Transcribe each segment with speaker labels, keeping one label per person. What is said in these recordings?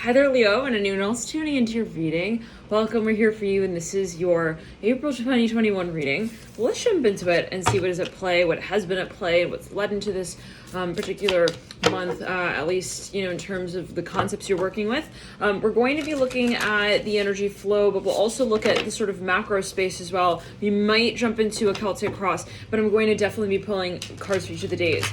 Speaker 1: Hi there, Leo, and anyone else tuning into your reading. Welcome, we're here for you, and this is your April 2021 reading. Well, let's jump into it and see what is at play, what has been at play, what's led into this particular month, at least, in terms of the concepts you're working with. We're going to be looking at the energy flow, but we'll also look at the sort of macro space as well. We might jump into a Celtic cross, but I'm going to definitely be pulling cards for each of the days.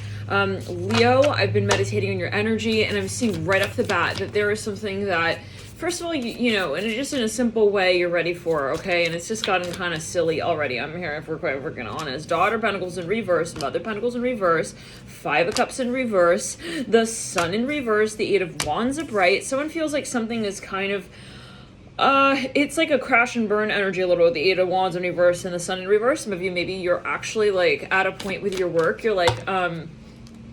Speaker 1: Leo, I've been meditating on your energy, and I'm seeing right off the bat that there is something that, first of all, and just in a simple way, you're ready for, okay? And it's just gotten kind of silly already. I'm here, if we're quite freaking honest. Daughter Pentacles in reverse, Mother Pentacles in reverse, Five of Cups in reverse, the Sun in reverse, the Eight of Wands upright. Someone feels like something is kind of, it's like a crash and burn energy a little with the Eight of Wands in reverse and the Sun in reverse. Some of you, maybe you're actually like at a point with your work, you're like,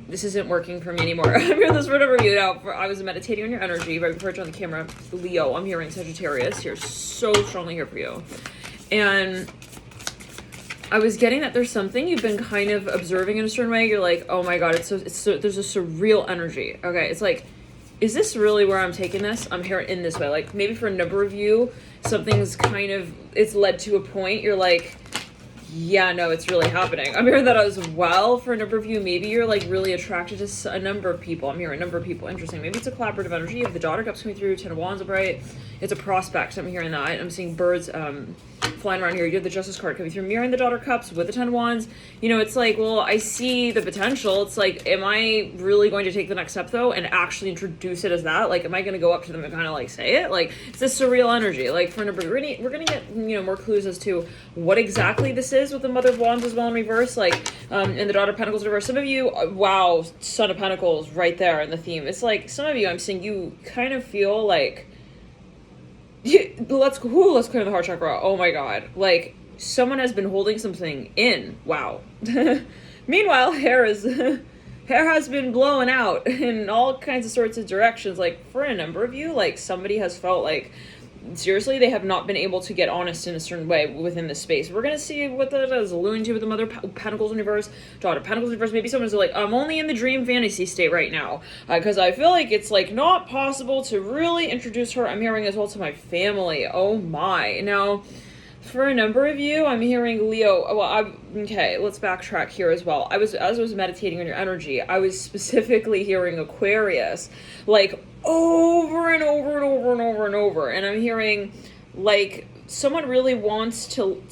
Speaker 1: this isn't working for me anymore. I'm hearing this word over you now. I was meditating on your energy right before I turned on the camera. Leo, I'm hearing Sagittarius here, so strongly here for you. And I was getting that there's something you've been kind of observing in a certain way. You're like, oh my God, it's so there's a surreal energy. Okay, it's like, is this really where I'm taking this? I'm hearing in this way. Like maybe for a number of you, something's kind of, it's led to a point. You're like, yeah, no, it's really happening. I'm hearing that as well for a number of you. Maybe you're like really attracted to a number of people. I'm hearing a number of people. Interesting. Maybe it's a collaborative energy. You have the Daughter Cups coming through, Ten of Wands upright. It's a prospect. I'm hearing that. I'm seeing birds flying around here. You have the Justice card coming through, mirroring the Daughter Cups with the Ten of Wands. It's like, well, I see the potential. It's like, am I really going to take the next step though and actually introduce it as that? Like, am I going to go up to them and kind of like say it? Like, it's this surreal energy. Like for a number, we're gonna get more clues as to what exactly this is with the Mother of Wands as well in reverse, like and the Daughter of Pentacles in reverse. Some of you, wow, Son of Pentacles right there in the theme. It's like some of you, I'm seeing you kind of feel like, let's clear the heart chakra. Oh my God, like someone has been holding something in. Wow. Meanwhile, hair has been blowing out in all kinds of sorts of directions. Like for a number of you, like somebody has felt like seriously they have not been able to get honest in a certain way within this space. We're gonna see what that is alluding to with the Mother Pentacles in reverse, Daughter Pentacles in reverse. Maybe someone's like, I'm only in the dream fantasy state right now because I feel like it's like not possible to really introduce her. I'm hearing as well to my family. Oh my. Now for a number of you, I'm hearing Leo. Well, okay, let's backtrack here as well. As I was meditating on your energy, I was specifically hearing Aquarius, like over and over and over and over and over. And I'm hearing like someone really wants to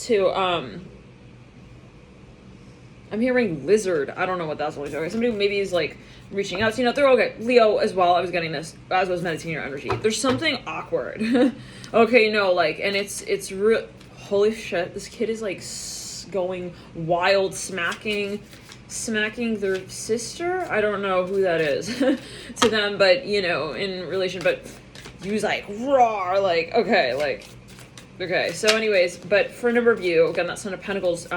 Speaker 1: I'm hearing lizard. I don't know what that's like. Somebody maybe is like reaching out. So, they're okay. Leo as well. I was getting this as I was meditating your energy. There's something awkward. Okay, like, and it's real. Holy shit, this kid is like going wild, smacking their sister. I don't know who that is to them, but in relation, but he was like raw, like okay. So anyways, but for a number of you, again, that Son of Pentacles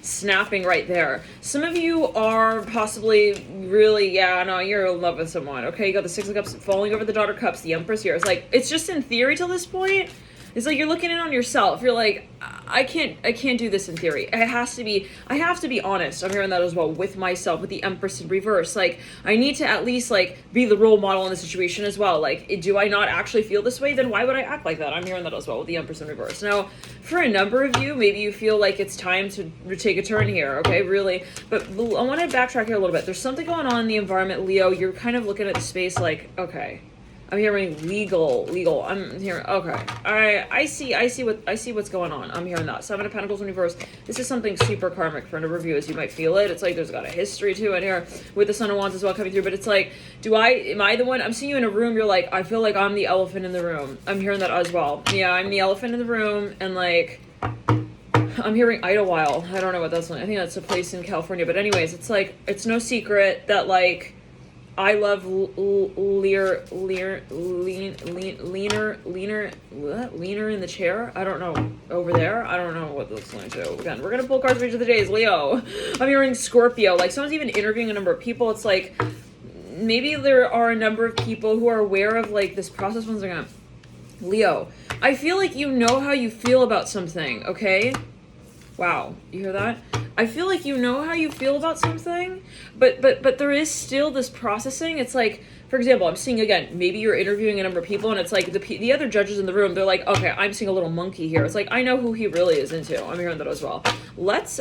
Speaker 1: snapping right there. Some of you are possibly really, you're in love with someone. Okay, you got the Six of Cups falling over the Daughter Cups, the Empress here. It's like, it's just in theory till this point. It's like you're looking in on yourself. You're like, I can't do this in theory. I have to be honest. I'm hearing that as well with myself, with the Empress in reverse. Like, I need to at least like be the role model in the situation as well. Like, do I not actually feel this way? Then why would I act like that? I'm hearing that as well with the Empress in reverse. Now, for a number of you, maybe you feel like it's time to take a turn here. Okay, really. But I want to backtrack here a little bit. There's something going on in the environment, Leo. You're kind of looking at the space like, okay. I'm hearing legal. I'm hearing, okay. All right, I see what's going on. I'm hearing that. Seven of Pentacles in reverse. This is something super karmic for a number of you, as you might feel it. It's like there's got a history to it here with the Son of Wands as well coming through. But it's like, am I the one? I'm seeing you in a room. You're like, I feel like I'm the elephant in the room. I'm hearing that as well. Yeah, I'm the elephant in the room, and like, I'm hearing Idlewild. I don't know what that's like. I think that's a place in California. But anyways, it's like, it's no secret that like, I love leaner in the chair. I don't know. Over there? I don't know what that's going to. Again, we're going to pull cards for each of the days. Leo. I'm hearing Scorpio. Like, someone's even interviewing a number of people. It's like, maybe there are a number of people who are aware of, like, this process. One second. Leo. I feel like you know how you feel about something, okay? Wow. You hear that? I feel like you know how you feel about something, but there is still this processing. It's like, for example, I'm seeing, again, maybe you're interviewing a number of people, and it's like the other judges in the room, they're like, okay, I'm seeing a little monkey here. It's like, I know who he really is into. I'm hearing that as well. Let's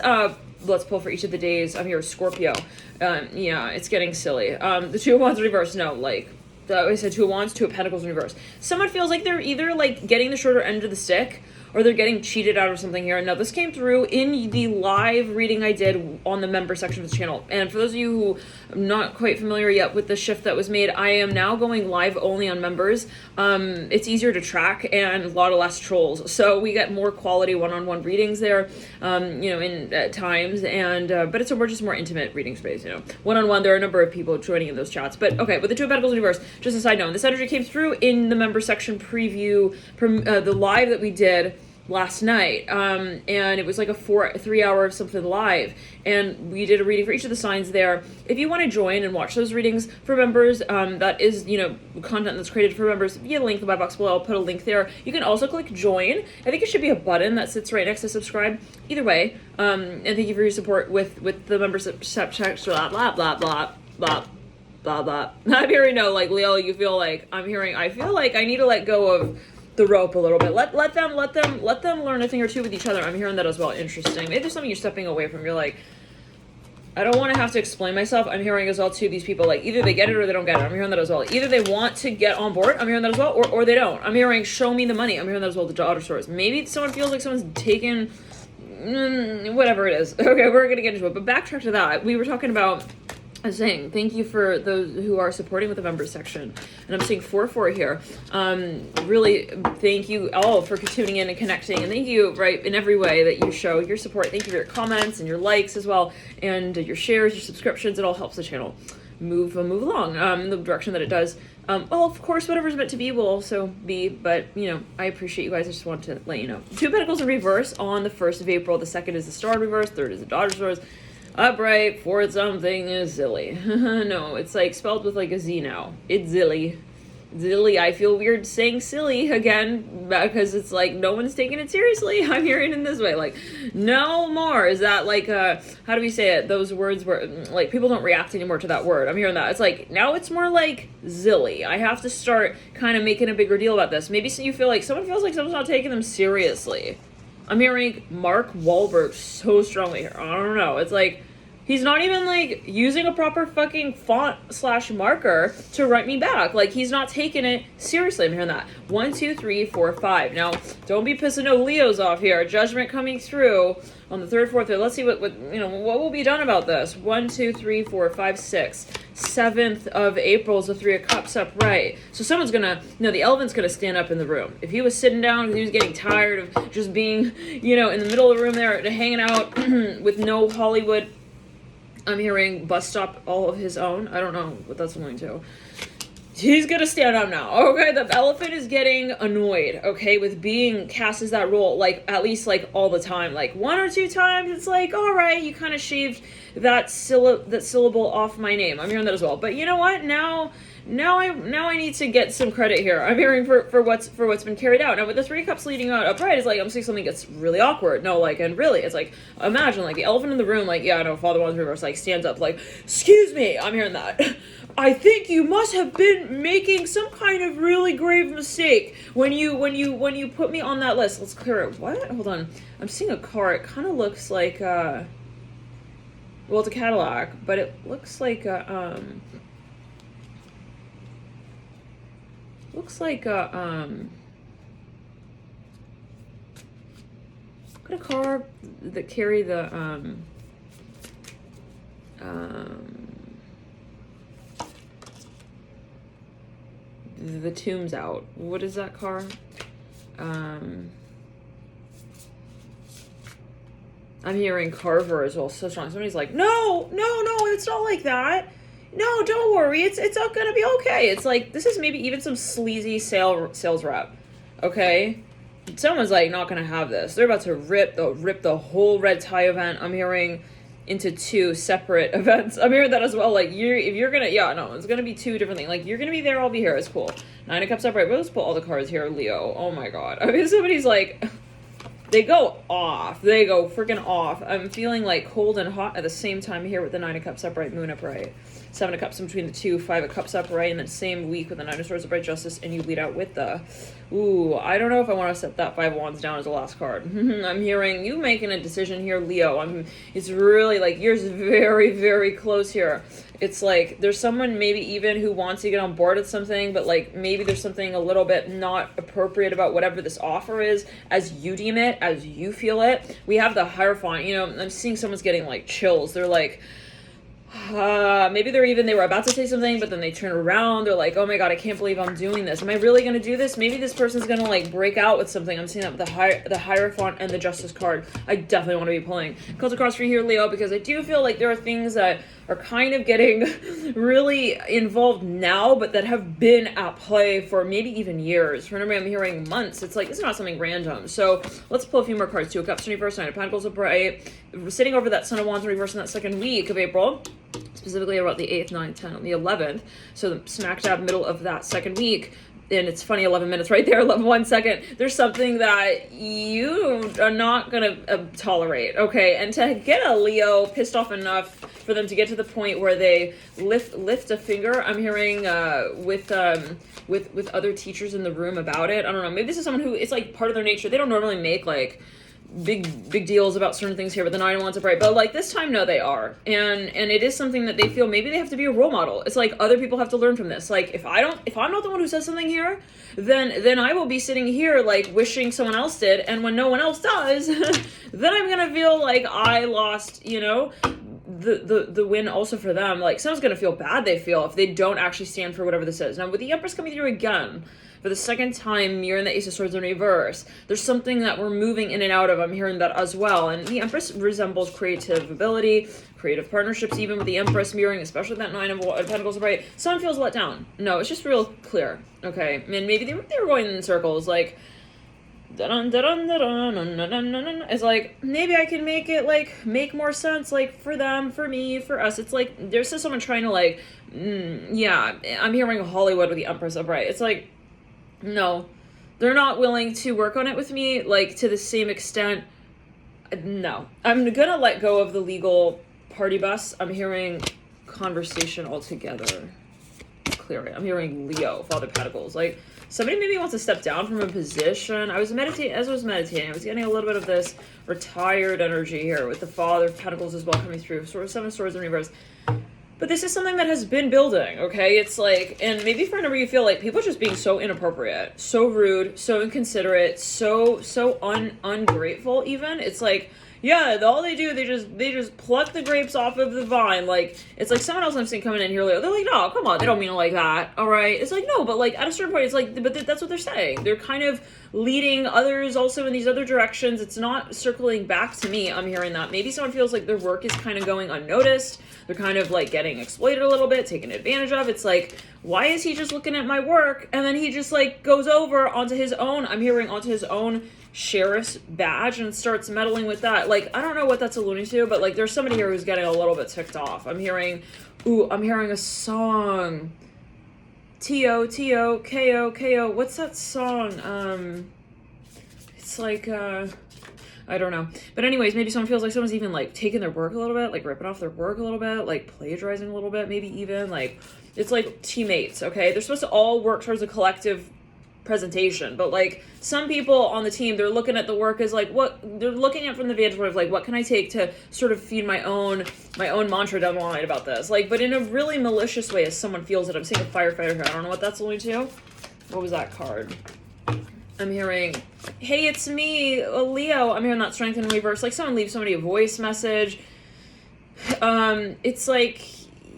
Speaker 1: pull for each of the days. I'm here, Scorpio. Yeah, it's getting silly. The Two of Wands reverse, no, like, I said Two of Wands, Two of Pentacles in reverse. Someone feels like they're either, like, getting the shorter end of the stick, or they're getting cheated out of something here. Now, this came through in the live reading I did on the member section of the channel. And for those of you who are not quite familiar yet with the shift that was made, I am now going live only on members. It's easier to track and a lot of less trolls. So we get more quality one-on-one readings there, in at times. And but it's a just more intimate reading space, One-on-one, there are a number of people joining in those chats. But okay, with the Two of Pentacles in reverse, just a side note, this energy came through in the member section preview, the live that we did last night, and it was like a 3-hour something live, and we did a reading for each of the signs there. If you want to join and watch those readings for members, that is content that's created for members via the link in the box below. I'll put a link there. You can also click join. I think it should be a button that sits right next to subscribe. Either way, and thank you for your support with the membership checks, blah blah blah blah blah blah blah. I'm hearing like Leo, you feel like I feel like I need to let go of the rope a little bit. Let them learn a thing or two with each other. I'm hearing that as well. Interesting. Maybe there's something you're stepping away from. You're like, I don't want to have to explain myself. I'm hearing as well too, these people, like, either they get it or they don't get it. I'm hearing that as well. Either they want to get on board, I'm hearing that as well, or they don't. I'm hearing show me the money. I'm hearing that as well, the daughter stories. Maybe someone feels like someone's taken whatever it is. Okay, we're gonna get into it, but backtrack to that. We were talking about, I was saying, thank you for those who are supporting with the members section. And I'm seeing 4-4 here. Really, thank you all for tuning in and connecting. And thank you, right, in every way that you show your support. Thank you for your comments and your likes as well. And your shares, your subscriptions. It all helps the channel move along in the direction that it does. Well, of course, whatever's meant to be will also be. But, I appreciate you guys. I just want to let you know. Two of Pentacles in reverse on the 1st of April. The 2nd is the Star in reverse. 3rd is the Daughter stories. Upright, fourth something is silly. No, it's like spelled with like a Z now. It's zilly. Zilly. I feel weird saying silly again because it's like no one's taking it seriously. I'm hearing it in this way. Like, no more. Is that like, how do we say it? Those words where like people don't react anymore to that word. I'm hearing that. It's like, now it's more like zilly. I have to start kind of making a bigger deal about this. Maybe so you feel like someone feels like someone's not taking them seriously. I'm hearing Mark Wahlberg so strongly here. I don't know. It's like, he's not even, like, using a proper fucking font/marker to write me back. Like, he's not taking it seriously. I'm hearing that. 1, 2, 3, 4, 5. Now, don't be pissing no Leos off here. Judgment coming through on the 3rd, 4th. Let's see what will be done about this. 1, 2, 3, 4, 5, 6. 7th of April is the 3 of Cups upright. So someone's gonna, the elephant's gonna stand up in the room. If he was sitting down because he was getting tired of just being, in the middle of the room there, hanging out with no Hollywood, I'm hearing bus stop all of his own. I don't know what that's going to. He's gonna stand up now. Okay, the elephant is getting annoyed, okay, with being cast as that role, like, at least, like, all the time. Like, 1 or 2 times, it's like, all right, you kind of shaved that syllable off my name. I'm hearing that as well. But you know what? Now I need to get some credit here. I'm hearing for what's been carried out. Now with the 3 cups leading out upright, it's like I'm seeing something gets really awkward. No, like, and really, it's like, imagine like the elephant in the room, like, yeah, no, Father Wands reverse, like, stands up, like, excuse me, I'm hearing that. I think you must have been making some kind of really grave mistake when you put me on that list. Let's clear it. What? Hold on. I'm seeing a car. It kind of looks like well, it's a Cadillac, but it looks like what a car that carry the tombs out. What is that car? I'm hearing Carver as well, so strong. Somebody's like, no, it's not like that. No, don't worry. It's not gonna be okay. It's like, this is maybe even some sleazy sales rep. Okay? Someone's like not gonna have this. They're about to rip the whole red tie event. I'm hearing into 2 separate events. I'm hearing that as well. Like, if you're gonna, it's gonna be 2 different things. Like, you're gonna be there, I'll be here. It's cool. 9 of Cups upright. Let's pull all the cards here, Leo. Oh my god. I mean, somebody's like, they go off. They go freaking off. I'm feeling like cold and hot at the same time here with the Nine of Cups upright, Moon upright. Seven of Cups in between the two, Five of Cups upright, and then same week with the Nine of Swords upright, Justice, and you lead out with the... Ooh, I don't know if I want to set that Five of Wands down as the last card. I'm hearing you making a decision here, Leo. It's really like, yours very, very close here. It's like, there's someone maybe even who wants to get on board with something, but like, maybe there's something a little bit not appropriate about whatever this offer is, as you deem it, as you feel it. We have the Hierophant, you know, I'm seeing someone's getting like chills. They're like, maybe they were about to say something, but then they turn around. They're like, oh my god, I can't believe I'm doing this. Am I really going to do this? Maybe this person's going to like break out with something. I'm seeing that with the Hierophant and the Justice card. I definitely want to be pulling Cult across for you here, Leo, because I do feel like there are things that are kind of getting really involved now, but that have been at play for maybe even years. Remember, I'm hearing months. It's like, it's not something random. So let's pull a few more cards. Two of Cups in reverse, Nine of Pentacles upright. We're sitting over that Son of Wands in reverse in that second week of April. Specifically about the 8th, 9th, 10th, and the 11th. So the smack dab middle of that second week. And it's funny, 11 minutes right there, 1 second. There's something that you are not going to tolerate, okay? And to get a Leo pissed off enough for them to get to the point where they lift a finger, I'm hearing with other teachers in the room about it. I don't know, maybe this is someone who, it's like part of their nature. They don't normally make like big deals about certain things here, but the Nine of Wands upright, but like this time, no, they are, and it is something that they feel maybe they have to be a role model. It's like other people have to learn from this. Like if I'm not the one who says something here, then I will be sitting here like wishing someone else did, and when no one else does, then I'm gonna feel like I lost, you know, the win also for them. Like someone's gonna feel bad, they feel, if they don't actually stand for whatever this is. Now with the Empress coming through again for the second time, mirroring the Ace of Swords in reverse, there's something that we're moving in and out of. I'm hearing that as well. And the Empress resembles creative ability, creative partnerships, even with the Empress mirroring, especially that Nine of Pentacles upright. Someone feels let down. No, it's just real clear. Okay, and maybe they were going in circles, like it's like maybe I can make it like make more sense, like for them, for me, for us. It's like there's just someone trying to like yeah, I'm hearing Hollywood with the Empress upright. It's like, no, they're not willing to work on it with me like to the same extent. No, I'm gonna let go of the legal party bus. I'm hearing conversation altogether. Clear it. I'm hearing Leo, Father Pentacles. Like somebody maybe wants to step down from a position. I was meditating, I was getting a little bit of this retired energy here with the Father Pentacles as well coming through. Sort of Seven of Swords in reverse. But this is something that has been building, okay? It's like, and maybe for a number you feel like people are just being so inappropriate, so rude, so inconsiderate, so ungrateful even. It's like, yeah, all they do, they just pluck the grapes off of the vine. Like, it's like someone else I'm seeing coming in here, they're like, no, come on, they don't mean it like that, all right? It's like, no, but like, at a certain point, it's like, but that's what they're saying. They're kind of leading others also in these other directions. It's not circling back to me. I'm hearing that. Maybe someone feels like their work is kind of going unnoticed. They're kind of like getting exploited a little bit, taken advantage of. It's like, why is he just looking at my work? And then he just like goes over onto his own, I'm hearing onto his own sheriff's badge and starts meddling with that. Like, I don't know what that's alluding to, but like there's somebody here who's getting a little bit ticked off. I'm hearing a song. T-O, K-O, K-O. What's that song? It's like, I don't know. But anyways, maybe someone feels like someone's even like taking their work a little bit, like ripping off their work a little bit, like plagiarizing a little bit, maybe even like, it's like teammates, okay? They're supposed to all work towards a collective presentation, but like some people on the team, they're looking at the work as like what they're looking at from the vantage point of like, what can I take to sort of feed my own mantra down the line about this, like, but in a really malicious way as someone feels it. I'm seeing a firefighter here. I don't know what that's alluding to. What was that card? I'm hearing, hey, it's me, Leo. I'm hearing that strength in reverse, like someone leaves somebody a voice message. It's like,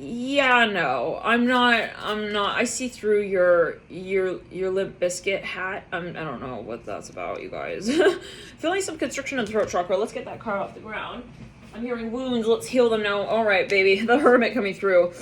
Speaker 1: yeah, no, I'm not, I see through your Limp Biscuit hat. I don't know what that's about, you guys. Feeling some constriction in the throat chakra. Let's get that card off the ground. I'm hearing wounds. Let's heal them now. All right, baby. The Hermit coming through.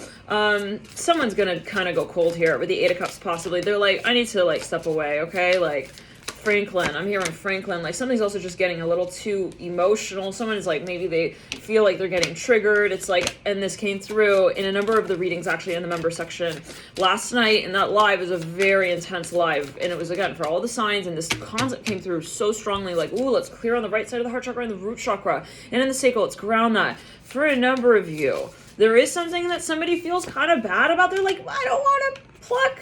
Speaker 1: Someone's gonna kind of go cold here with the Eight of Cups possibly. They're like, I need to like step away, okay? Like, Franklin. I'm hearing Franklin. Like, something's also just getting a little too emotional. Someone is like, maybe they feel like they're getting triggered. It's like, and this came through in a number of the readings actually in the member section last night. And that live was a very intense live. And it was, again, for all the signs. And this concept came through so strongly, like, ooh, let's clear on the right side of the heart chakra and the root chakra. And in the sacral, let's ground that. For a number of you, there is something that somebody feels kind of bad about. They're like, I don't want to pluck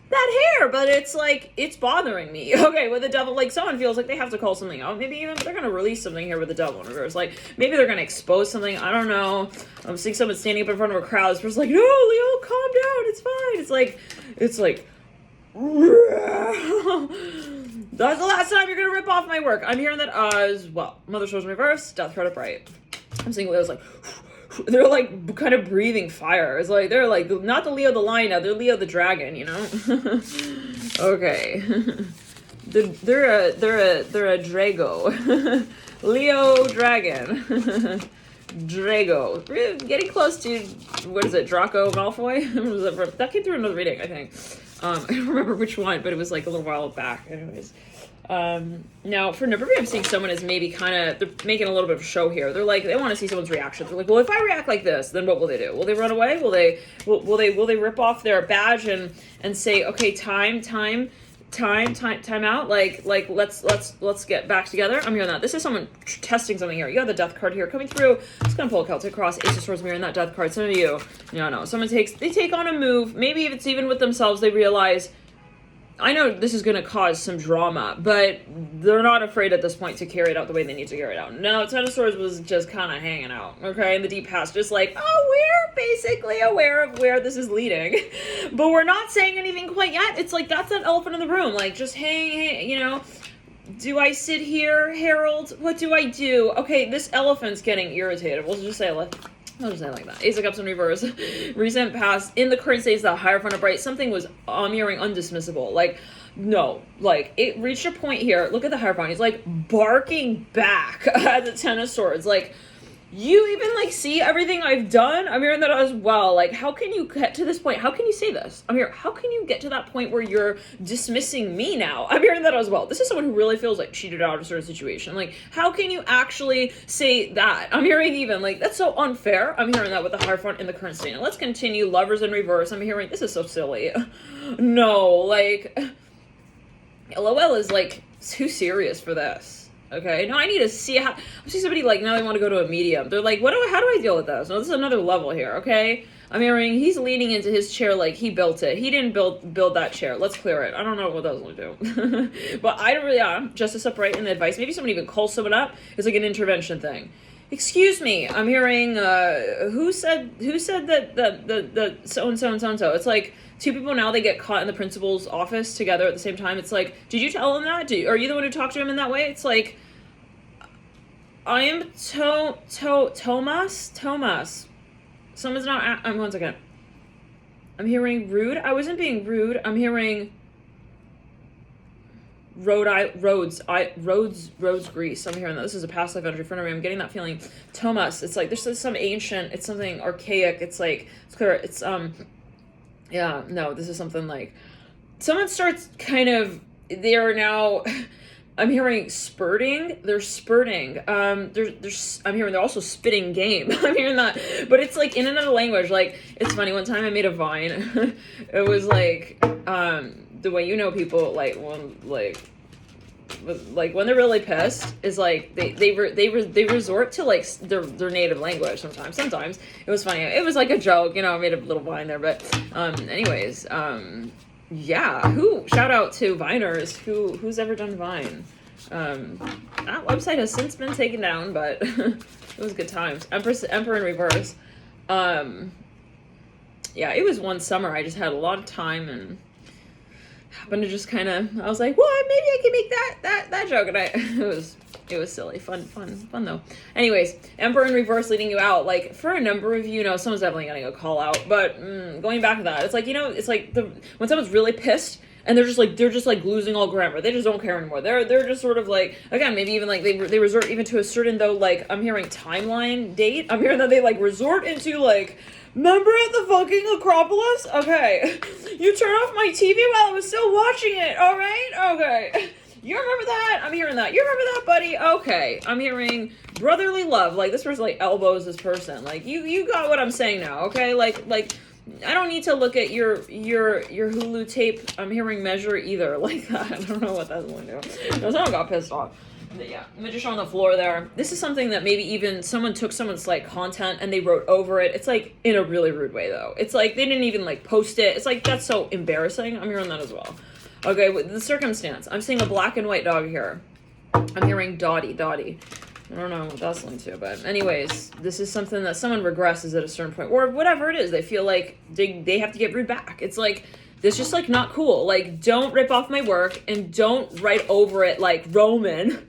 Speaker 1: that hair, but it's like, it's bothering me. Okay, with the devil, like, someone feels like they have to call something out. Maybe even they're going to release something here with the devil in reverse. Like, maybe they're going to expose something. I don't know. I'm seeing someone standing up in front of a crowd. This person's like, no, Leo, calm down. It's fine. It's like, that's the last time you're going to rip off my work. I'm hearing that as well. Mother Source in reverse, Death card upright. I'm seeing Leo's like, they're like kind of breathing fire. It's like, they're like, not the Leo the lion now, they're Leo the dragon, you know? Okay. They're a Drago. Leo dragon. Drago. We're getting close to, what is it, Draco Malfoy? That came through another reading, I think. I don't remember which one, but it was like a little while back. Anyways. Now for number 3, I'm seeing someone is maybe kind of, they're making a little bit of a show here. They're like, they want to see someone's reaction. They're like, well, if I react like this, then what will they do? Will they run away? Will they rip off their badge and say, okay, time out? Like, let's get back together. I'm hearing that. This is someone testing something here. You got the Death card here coming through. I'm just gonna pull a Celtic cross, Ace of Swords mirroring that Death card. Some of you, no. Someone they take on a move. Maybe if it's even with themselves, they realize, I know this is going to cause some drama, but they're not afraid at this point to carry it out the way they need to carry it out. No, Ten of Swords was just kind of hanging out, okay, in the deep past, just like, oh, we're basically aware of where this is leading, but we're not saying anything quite yet. It's like, that's that elephant in the room, like, just hang, do I sit here, Harold? What do I do? Okay, this elephant's getting irritated. We'll just say, I'll just say it like that. Ace of Cups in reverse. Recent past. In the current stage, the higher front upright, something was mirroring undismissible. Like, no. Like, it reached a point here. Look at the higher front. He's, like, barking back at the Ten of Swords. Like, you even, like, see everything I've done? I'm hearing that as well. Like, how can you get to this point? How can you say this? How can you get to that point where you're dismissing me now? I'm hearing that as well. This is someone who really feels, like, cheated out of a certain situation. Like, how can you actually say that? I'm hearing even, like, that's so unfair. I'm hearing that with the higher front in the current state. Now, let's continue. Lovers in reverse. I'm hearing, this is so silly. No, like, LOL is, like, too serious for this. Okay, now I need to see how, I see somebody like, now they want to go to a medium. They're like, how do I deal with this? No, this is another level here, okay? I'm hearing he's leaning into his chair like he built it. He didn't build that chair. Let's clear it. I don't know what that will do. But I don't really, justice upright in the advice. Maybe someone even calls someone up. It's like an intervention thing. Excuse me, I'm hearing, who said that the so-and-so and so-and-so. It's like, 2 people now, they get caught in the principal's office together at the same time. It's like, did you tell him that? Are you the one who talked to him in that way? It's like, I am Thomas. Someone's not, one second. I'm hearing rude. I wasn't being rude. I'm hearing Roads, Greece. I'm hearing that. This is a past life energy in front of me. I'm getting that feeling. Thomas, it's like, there's some ancient, it's something archaic. It's like, it's clear. It's, yeah, no, this is something like, someone starts kind of, they are now, I'm hearing spurting. They're spurting. I'm hearing they're also spitting game. I'm hearing that, but it's like in another language. Like, it's funny. One time I made a Vine. It was like, the way people when they're really pissed is like they resort to like their native language sometimes. It was funny. It was like a joke, I made a little Vine there, but anyways, yeah, shout out to Viners who's ever done Vine. That website has since been taken down, but it was good times. Emperor in reverse. Yeah, it was one summer I just had a lot of time and happened to just kind of, I was like, what? Maybe I can make that joke. And it was silly. Fun though. Anyways, Emperor in reverse leading you out. Like, for a number of you, someone's definitely getting a call out. But going back to that, it's like, it's like when someone's really pissed and they're just like losing all grammar. They just don't care anymore. They're just sort of like, again, maybe even like they resort even to a certain, though, like, I'm hearing timeline date. I'm hearing that they like resort into like, remember at the fucking Acropolis? Okay. You turned off my TV while I was still watching it, alright? Okay. You remember that? I'm hearing that. You remember that, buddy? Okay. I'm hearing brotherly love. Like, this person, like, elbows this person. Like, you got what I'm saying now, okay? Like, I don't need to look at your Hulu tape. I'm hearing measure either. Like that. I don't know what that's going to do. No, someone got pissed off. But yeah, magician on the floor there. This is something that maybe even someone took someone's, like, content and they wrote over it. It's, like, in a really rude way, though. It's, like, they didn't even, like, post it. It's, like, that's so embarrassing. I'm hearing that as well. Okay, with the circumstance. I'm seeing a black and white dog here. I'm hearing Dottie. I don't know what that's linked to, but anyways, this is something that someone regresses at a certain point, or whatever it is. They feel like they have to get rude back. It's like, this just, like, not cool. Like, don't rip off my work, and don't write over it like Roman,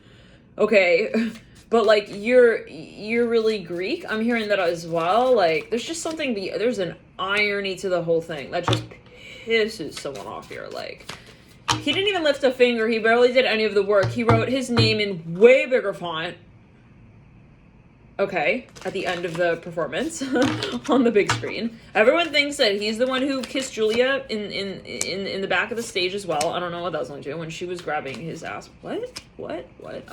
Speaker 1: okay? But, like, you're really Greek. I'm hearing that as well. Like, there's just something, there's an irony to the whole thing that just pisses someone off here. Like, he didn't even lift a finger. He barely did any of the work. He wrote his name in way bigger font. Okay, at the end of the performance on the big screen. Everyone thinks that he's the one who kissed Julia in the back of the stage as well. I don't know what that was going to do when she was grabbing his ass. What? I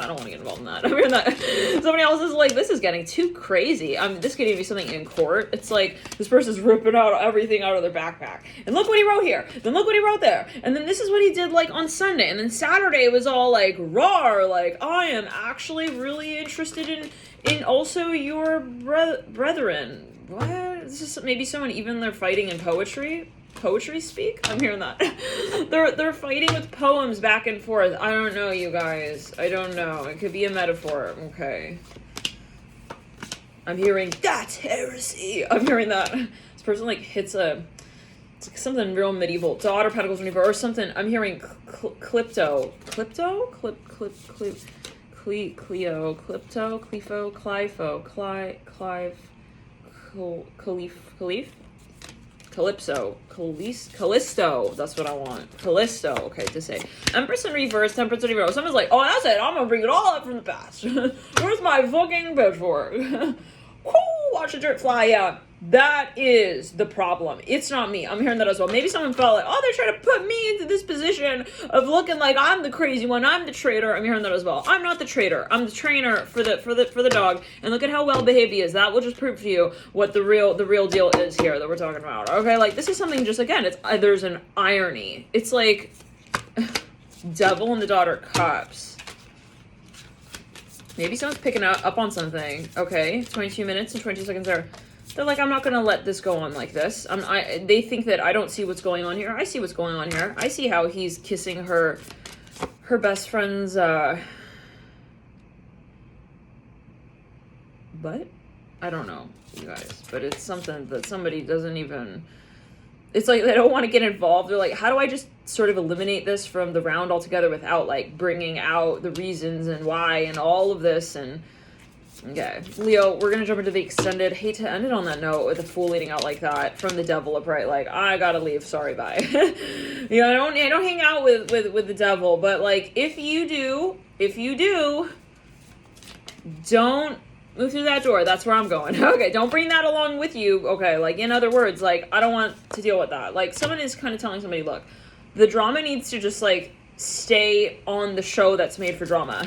Speaker 1: don't want to get involved in that. I mean, that somebody else is like, this is getting too crazy. This could even be something in court. It's like, this person's ripping out everything out of their backpack. And look what he wrote here. Then look what he wrote there. And then this is what he did, like, on Sunday. And then Saturday was all like, rawr, like, I am actually really interested in also your brethren. What? This is maybe someone, even they're fighting in poetry speak. I'm hearing that. they're fighting with poems back and forth. I don't know, you guys. I don't know. It could be a metaphor. Okay. I'm hearing that's heresy. I'm hearing that. This person, like, hits it's like something real medieval. Daughter Pentacles Reverse or something. I'm hearing Cleo, Clifo, Callisto, that's what I want. Callisto, okay, to say. Empress in reverse, Temperance in reverse. Someone's like, oh, that's it, I'm gonna bring it all up from the past. Where's my fucking pitchfork? Watch the dirt fly, yeah. That is the problem. It's not me. I'm hearing that as well. Maybe someone felt like, oh, they're trying to put me into this position of looking like I'm the crazy one. I'm the traitor. I'm hearing that as well. I'm not the traitor. I'm the trainer for the dog. And look at how well behaved he is. That will just prove to you what the real deal is here that we're talking about. Okay, like, this is something just, again, it's there's an irony. It's like Devil and the Daughter Cups. Maybe someone's picking up on something. Okay, 22 minutes and 20 seconds there. They're like, I'm not going to let this go on like this. They think that I don't see what's going on here. I see what's going on here. I see how he's kissing her best friend's, butt? I don't know, you guys. But it's something that somebody doesn't even... It's like they don't want to get involved. They're like, how do I just sort of eliminate this from the round altogether without, like, bringing out the reasons and why and all of this and... Okay, Leo, we're gonna jump into the extended. Hate to end it on that note with a Fool leading out like that from the Devil upright. Like, I gotta leave. Sorry, bye. You know, I don't hang out with the Devil, but, like, if you do, don't move through that door. That's where I'm going. Okay, don't bring that along with you. Okay, like, in other words, like, I don't want to deal with that. Like, someone is kind of telling somebody, look, the drama needs to just, like, stay on the show that's made for drama.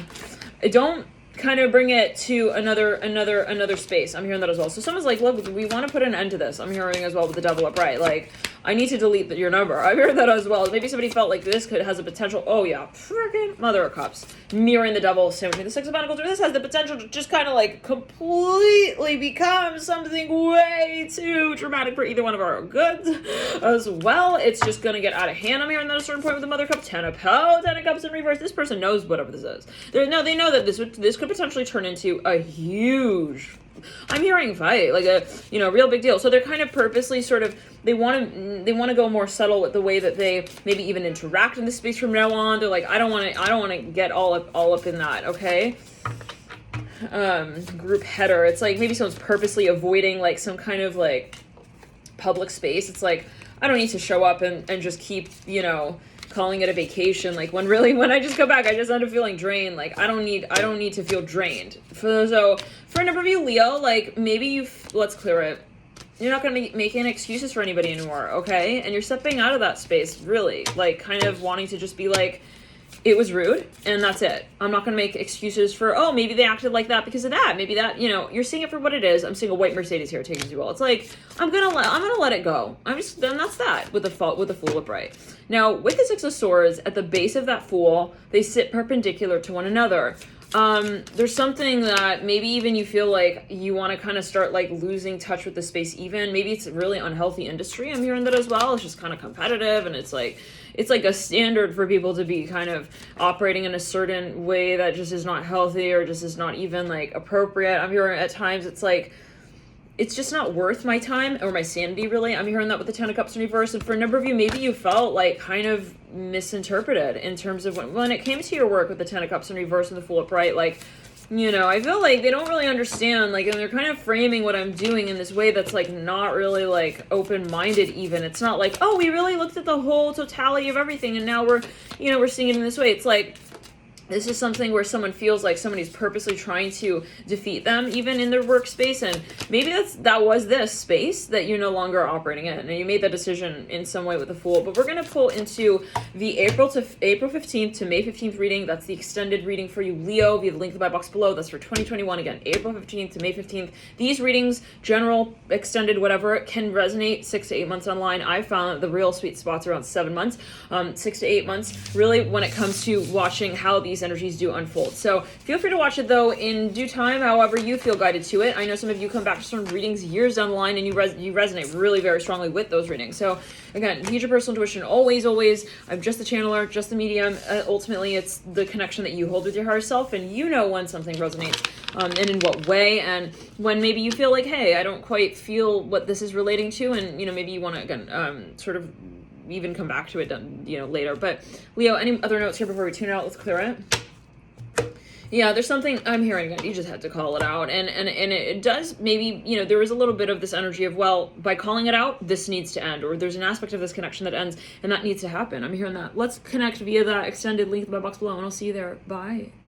Speaker 1: Don't kind of bring it to another space. I'm hearing that as well. So someone's like, look, we want to put an end to this. I'm hearing as well with the Devil upright. Like, I need to delete your number. I'm hearing that as well. Maybe somebody felt like this has a potential. Oh yeah, freaking Mother of Cups. Mirroring the Devil, same with me. The Six of Pentacles. This has the potential to just kind of, like, completely become something way too dramatic for either one of our goods as well. It's just gonna get out of hand. I'm hearing that at a certain point with the Mother of Cups. Ten of Cups in reverse. This person knows whatever this is. They know that this could potentially turn into a huge, I'm hearing fight, like a, you know, real big deal. So they're kind of purposely sort of, they want to go more subtle with the way that they maybe even interact in this space from now on. They're like, I don't want to get all up in that. Okay. Group header. It's like maybe someone's purposely avoiding, like, some kind of, like, public space. It's like, I don't need to show up and just keep, you know, calling it a vacation. Like, when I just go back, I just end up feeling drained. Like, I don't need to feel drained. So for a number of you, Leo, like, maybe let's clear it. You're not going to be making excuses for anybody anymore, okay? And you're stepping out of that space, really. Like, kind of wanting to just be like, it was rude, and that's it. I'm not going to make excuses for, oh, maybe they acted like that because of that. Maybe that, you're seeing it for what it is. I'm seeing a white Mercedes here, take it as you will. It's like, I'm gonna let it go. Then that's that with the Fool upright. Now, with the Six of Swords, at the base of that Fool, they sit perpendicular to one another. There's something that maybe even you feel like you want to kind of start like losing touch with the space even. Maybe it's a really unhealthy industry. I'm hearing that as well. It's just kind of competitive, and it's like a standard for people to be kind of operating in a certain way that just is not healthy or just is not even like appropriate. I'm hearing at times it's like, it's just not worth my time or my sanity, really. I'm hearing that with the Ten of Cups in reverse. And for a number of you, maybe you felt like kind of misinterpreted in terms of when it came to your work with the Ten of Cups in reverse and the Fool upright. Like, I feel like they don't really understand, like, and they're kind of framing what I'm doing in this way that's like not really like open-minded even. It's not like, oh, we really looked at the whole totality of everything and now we're seeing it in this way. It's like, this is something where someone feels like somebody's purposely trying to defeat them, even in their workspace, and maybe that was this space that you're no longer operating in, and you made that decision in some way with the Fool. But we're going to pull into the April 15th to May 15th reading. That's the extended reading for you, Leo, via the link in the buy box below. That's for 2021. Again, April 15th to May 15th. These readings, general, extended, whatever, can resonate 6 to 8 months online. I found the real sweet spots around 7 months, 6 to 8 months, really, when it comes to watching how these energies do unfold. So feel free to watch it though in due time, however you feel guided to it. I know some of you come back to some readings years down the line and you resonate really very strongly with those readings. So again, use your personal intuition always. I'm just the channeler, just the medium. Ultimately, it's the connection that you hold with your higher self, and you know when something resonates and in what way, and when maybe you feel like, hey, I don't quite feel what this is relating to, and maybe you want to again sort of even come back to it later. But Leo, any other notes here before we tune out? Let's clear it. Yeah, there's something I'm hearing again. You just had to call it out, and it does. Maybe there was a little bit of this energy of, well, by calling it out, this needs to end, or there's an aspect of this connection that ends, and that needs to happen. I'm hearing that. Let's connect via that extended link in my box below, and I'll see you there. Bye.